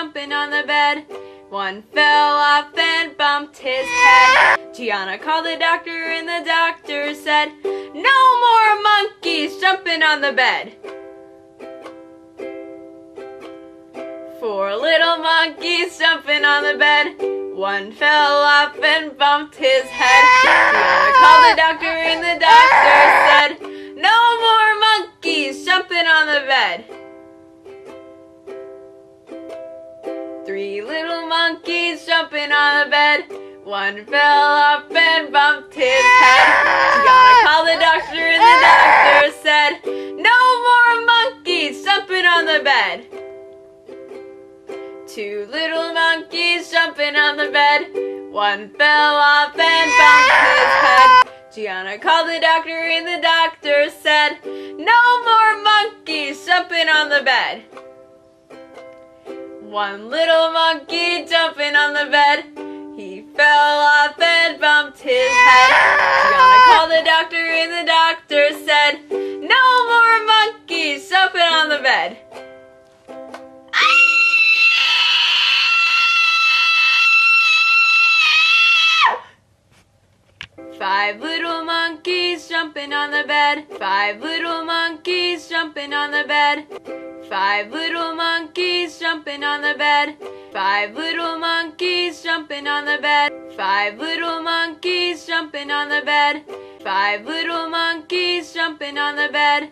jumping on the bed. One fell off and bumped his head. Giana called the doctor and the doctor said, "No more monkeys jumping on the bed." 4 little monkeys jumping on the bed. One fell off and bumped his head. Giana called the doctor and the doctor said, "No more monkeys jumping on the bed." 3 little monkeys jumping on the bed. One fell off and bumped his head. Giana called the doctor and the doctor said, "No more monkeys jumping on the bed." 2 little monkeys jumping on the bed. One fell off and bumped his head. Giana called the doctor and the doctor said, "No more monkeys jumping on the bed." 1 little monkey jumping on the bed. He fell off and bumped his head. Giana called the doctor and the doctor said, "No more monkeys jumping on the bed." 5 little monkeys jumping on the bed. 5 little monkeys jumping on the bed. 5 little monkeys jumping on the bed. 5 little monkeys jumping on the bed. 5 little monkeys jumping on the bed. 5 little monkeys jumping on the bed.